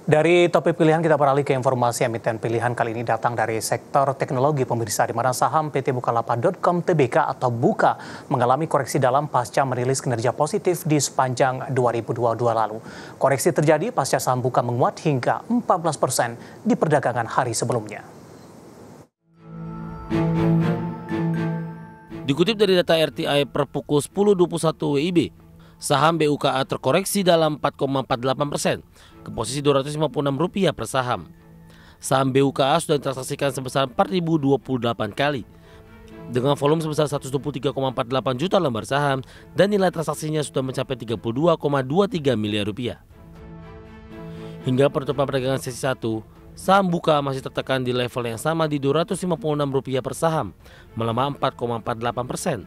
Dari topik pilihan kita beralih ke informasi emiten pilihan kali ini datang dari sektor teknologi pemirsa, di mana saham PT Bukalapak.com Tbk atau Buka mengalami koreksi dalam pasca merilis kinerja positif di sepanjang 2022 lalu. Koreksi terjadi pasca saham Buka menguat hingga 14% di perdagangan hari sebelumnya. Dikutip dari data RTI per pukul 10.21 WIB, saham BUKA terkoreksi dalam 4,48% ke posisi Rp256 per saham. Saham BUKA sudah ditransaksikan sebesar 4.028 kali dengan volume sebesar 123,48 juta lembar saham dan nilai transaksinya sudah mencapai Rp32,23 miliar. Hingga penutupan perdagangan sesi 1, saham Buka masih tertekan di level yang sama di Rp256 per saham, melemah 4,48%.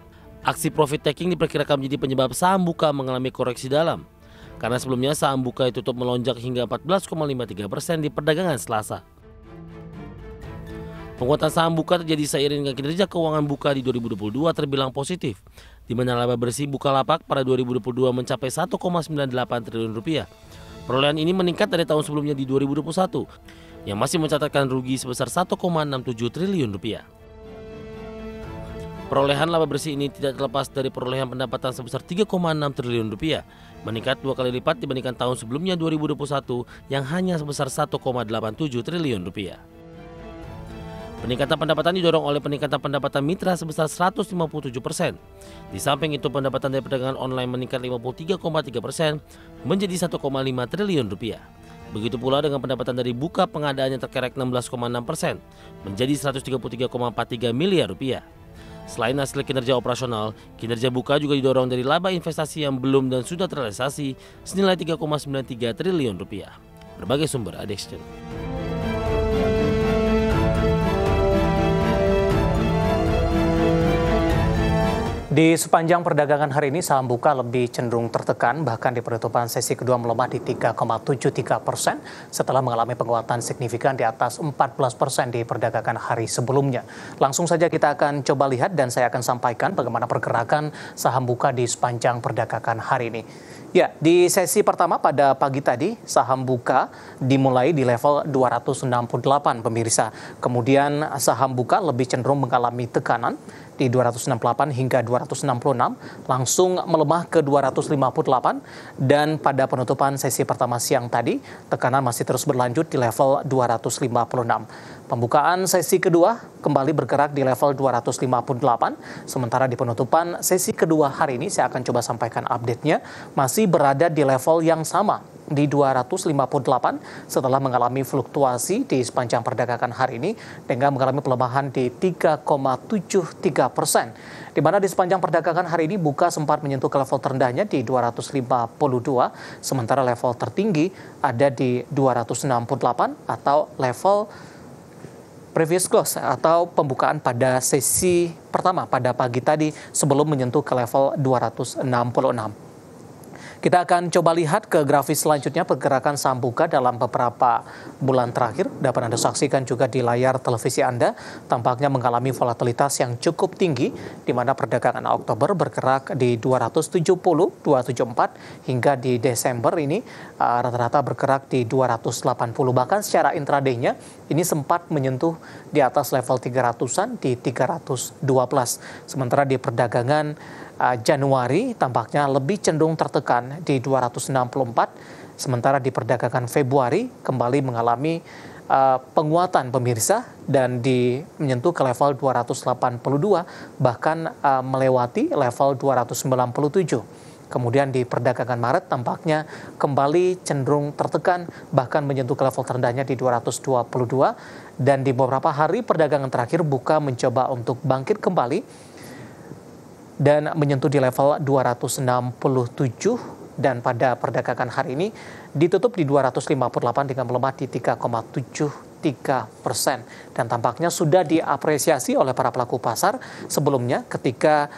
Aksi profit taking diperkirakan menjadi penyebab saham Buka mengalami koreksi dalam, karena sebelumnya saham Buka tutup melonjak hingga 14,53% di perdagangan Selasa. Penguatan saham Buka terjadi seiring dengan kinerja keuangan Buka di 2022 terbilang positif, di mana laba bersih Bukalapak pada 2022 mencapai Rp1,98 triliun. Perolehan ini meningkat dari tahun sebelumnya di 2021, yang masih mencatatkan rugi sebesar Rp1,67 triliun. Perolehan laba bersih ini tidak terlepas dari perolehan pendapatan sebesar Rp3,6 triliun, meningkat 2 kali lipat dibandingkan tahun sebelumnya 2021 yang hanya sebesar Rp1,87 triliun. Peningkatan pendapatan didorong oleh peningkatan pendapatan mitra sebesar 157%. Di samping itu pendapatan dari perdagangan online meningkat 53,3% menjadi Rp1,5 triliun. Begitu pula dengan pendapatan dari Buka pengadaan yang terkerek 16,6% menjadi Rp133,43 miliar. Selain hasil kinerja operasional, kinerja Buka juga didorong dari laba investasi yang belum dan sudah terrealisasi senilai Rp3,93 triliun. Berbagai sumber Adextion. Di sepanjang perdagangan hari ini, saham Buka lebih cenderung tertekan, bahkan di penutupan sesi kedua melemah di 3,73% setelah mengalami penguatan signifikan di atas 14% di perdagangan hari sebelumnya. Langsung saja kita akan coba lihat dan saya akan sampaikan bagaimana pergerakan saham Buka di sepanjang perdagangan hari ini. Ya, di sesi pertama pada pagi tadi, saham Buka dimulai di level 268 pemirsa. Kemudian saham Buka lebih cenderung mengalami tekanan di 268 hingga 266, langsung melemah ke 258, dan pada penutupan sesi pertama siang tadi, tekanan masih terus berlanjut di level 256. Pembukaan sesi kedua kembali bergerak di level 258, sementara di penutupan sesi kedua hari ini saya akan coba sampaikan update-nya, masih berada di level yang sama di 258 setelah mengalami fluktuasi di sepanjang perdagangan hari ini dengan mengalami pelemahan di 3,73%. Di mana di sepanjang perdagangan hari ini Buka sempat menyentuh ke level terendahnya di 252, sementara level tertinggi ada di 268 atau level previous close atau pembukaan pada sesi pertama pada pagi tadi sebelum menyentuh ke level 266. Kita akan coba lihat ke grafis selanjutnya pergerakan saham Buka dalam beberapa bulan terakhir. Dapat Anda saksikan juga di layar televisi Anda, tampaknya mengalami volatilitas yang cukup tinggi, di mana perdagangan Oktober bergerak di 270, 274, hingga di Desember ini rata-rata bergerak di 280. Bahkan secara intraday-nya ini sempat menyentuh di atas level 300-an di 312. Sementara di perdagangan Januari tampaknya lebih cenderung tertekan di 264, sementara di perdagangan Februari kembali mengalami penguatan pemirsa dan menyentuh ke level 282, bahkan melewati level 297. Kemudian di perdagangan Maret tampaknya kembali cenderung tertekan, bahkan menyentuh ke level terendahnya di 222, dan di beberapa hari perdagangan terakhir Buka mencoba untuk bangkit kembali dan menyentuh di level 267, dan pada perdagangan hari ini ditutup di 258 dengan melemah di 3,73%, dan tampaknya sudah diapresiasi oleh para pelaku pasar sebelumnya ketika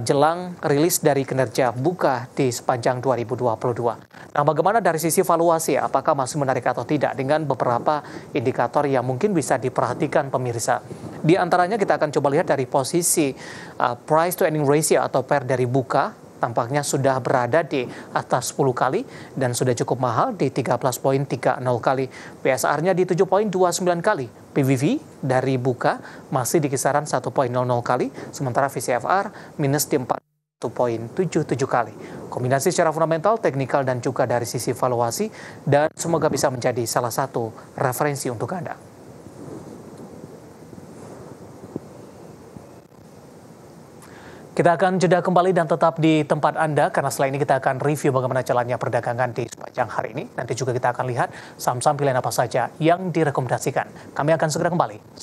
jelang rilis dari kinerja Buka di sepanjang 2022. Nah, bagaimana dari sisi valuasi? Apakah masih menarik atau tidak? Dengan beberapa indikator yang mungkin bisa diperhatikan pemirsa. Di antaranya kita akan coba lihat dari posisi price to earning ratio atau PER dari Buka tampaknya sudah berada di atas 10 kali dan sudah cukup mahal di 13.30 kali. PSR-nya di 7.29 kali. PVV dari buka masih di kisaran 1.00 kali, sementara VCFR minus di 1.77 kali. Kombinasi secara fundamental, teknikal, dan juga dari sisi valuasi, dan semoga bisa menjadi salah satu referensi untuk Anda. Kita akan jeda kembali dan tetap di tempat Anda, karena setelah ini kita akan review bagaimana jalannya perdagangan di sepanjang hari ini. Nanti juga kita akan lihat saham-saham pilihan apa saja yang direkomendasikan. Kami akan segera kembali.